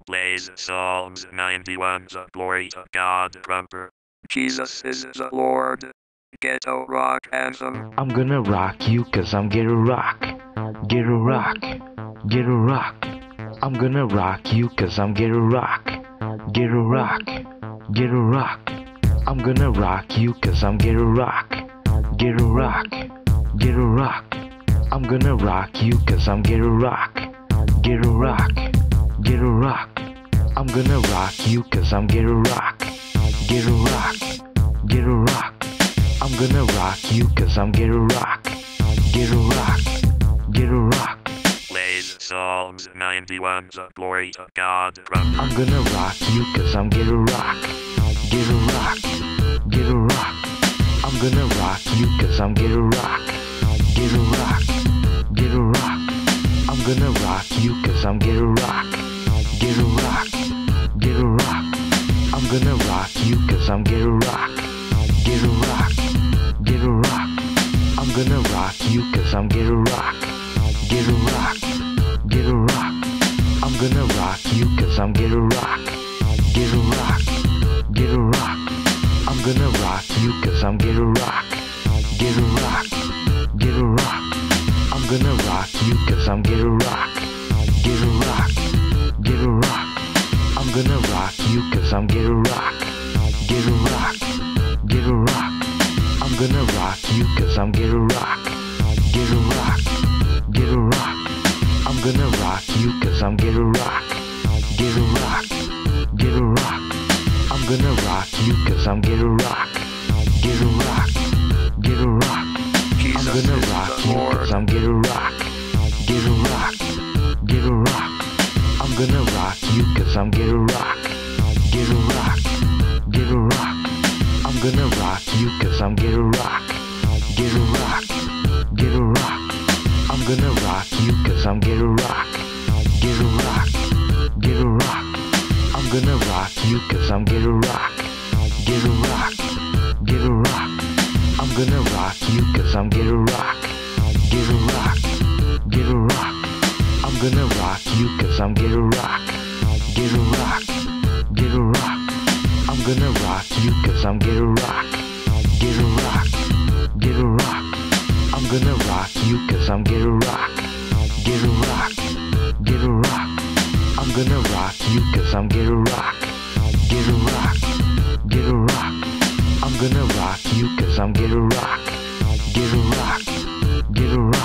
Plays Psalms 91, the glory of God Trumper. Jesus is the Lord. Ghetto rock anthem. I'm gonna rock you cause I'm ghetto rock. Ghetto rock. Ghetto rock. I'm gonna rock you cause I'm ghetto rock. Ghetto rock. Ghetto rock. I'm gonna rock you cause I'm ghetto rock. Ghetto rock. Ghetto rock. I'm gonna rock you cause I'm ghetto rock. Ghetto rock. Ghetto rock. I'm gonna rock you cause I'm ghetto rock. Ghetto rock. Ghetto rock. I'm gonna rock you cause I'm ghetto rock. Ghetto rock. Ghetto rock. Plays Psalms 91, the glory of God Trumper. I'm gonna rock you cause I'm ghetto rock. Ghetto rock. Ghetto rock. I'm gonna rock you cause I'm ghetto rock. Ghetto rock. Ghetto rock. I'm gonna rock you cause I'm ghetto rock. Ghetto rock. Ghetto rock. I'm gonna rock you cause I'm ghetto rock. Ghetto rock. Ghetto rock. I'm gonna rock you cause I'm ghetto rock. Ghetto rock. Ghetto rock. I'm gonna rock you cause I'm ghetto rock. Ghetto rock. Ghetto rock. I'm gonna rock you cause I'm ghetto rock. Ghetto rock. Ghetto rock. I'm gonna rock you cause I'm ghetto rock. Ghetto rock. Ghetto rock. I'm gonna rock you cause I'm ghetto rock. Ghetto rock. Ghetto rock. I'm gonna rock you cause I'm ghetto rock. Ghetto rock. Ghetto rock. I'm gonna rock you cause I'm ghetto rock. Ghetto rock. Ghetto rock. I'm gonna rock you cause I'm ghetto rock. Ghetto rock. Ghetto rock. I'm gonna rock you cause I'm ghetto rock. Ghetto rock. Ghetto rock. I'm gonna rock you cause I'm ghetto rock. Ghetto rock. Ghetto rock. I'm gonna rock you cause I'm ghetto rock. Ghetto rock. Ghetto rock. I'm gonna rock you cause I'm ghetto rock. Ghetto rock. Ghetto rock. I'm gonna rock you cause I'm ghetto rock. Ghetto rock. Ghetto rock. I'm gonna rock you cause I'm ghetto rock. Ghetto rock. Ghetto rock. I'm gonna rock you cause I'm ghetto rock. Ghetto rock. Ghetto rock. I'm gonna rock you cause I'm ghetto rock. Ghetto rock. Ghetto rock. I'm gonna rock you cause I'm ghetto rock. Ghetto rock. Ghetto rock. I'm gonna rock you cause I'm ghetto rock. Ghetto rock. Ghetto rock. I'm gonna rock you cause I'm ghetto rock. Ghetto rock. Ghetto rock. I'm gonna rock you cause I'm ghetto rock. Ghetto rock. Ghetto rock.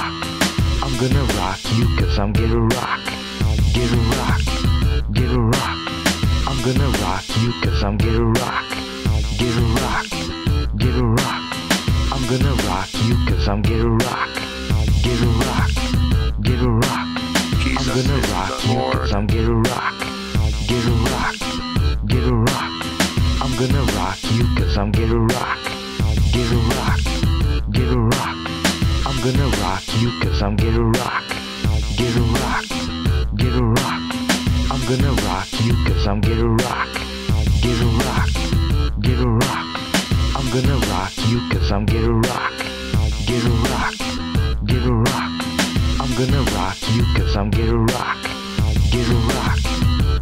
I'm gonna rock you cause I'm ghetto rock. Ghetto rock. Ghetto rock. I'm gonna rock you cause I'm ghetto rock. Ghetto rock. Ghetto rock. I'm gonna rock you cause I'm ghetto rock. Ghetto rock. Ghetto rock. I'm gonna rock you cause I'm ghetto rock. Ghetto rock. Ghetto rock. I'm gonna rock you cause I'm ghetto rock. Ghetto rock. Ghetto rock. I'm gonna rock you cause I'm ghetto rock. Ghetto rock. Ghetto rock. I'm gonna rock you cause I'm ghetto rock. Ghetto rock. Ghetto rock. I'm gonna rock you cause I'm ghetto rock. Ghetto rock.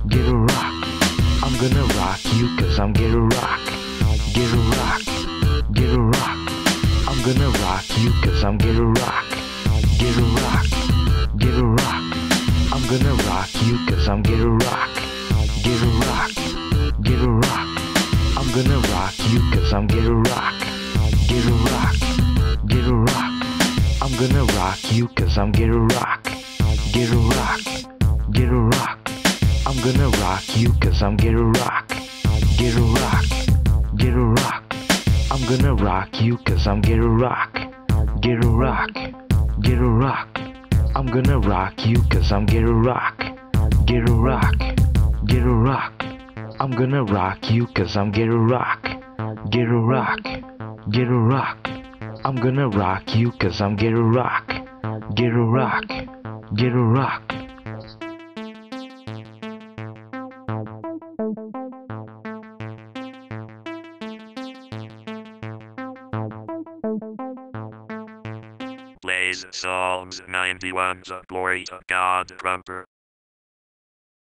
Ghetto rock. I'm gonna rock you cause I'm ghetto rock. Ghetto rock. Ghetto rock. I'm gonna rock you cause I'm ghetto rock. Ghetto rock. Ghetto rock. I'm gonna rock you cause I'm ghetto rock. Ghetto rock. Ghetto rock. I'm gonna rock you cause I'm ghetto rock. Ghetto rock. Ghetto rock. I'm gonna rock you cause I'm ghetto rock. Ghetto rock. Ghetto rock. I'm gonna rock you cause I'm ghetto rock. Ghetto rock. Ghetto rock. I'm gonna rock you cause I'm ghetto rock. Ghetto rock. Ghetto rock. I'm gonna rock you cause I'm ghetto rock. Ghetto rock. Ghetto rock. I'm gonna rock you cause I'm ghetto rock. Ghetto rock. Ghetto rock. I'm gonna rock you cause I'm ghetto rock. Ghetto rock. Ghetto rock. Plays Psalms 91, the glory of God Trumper.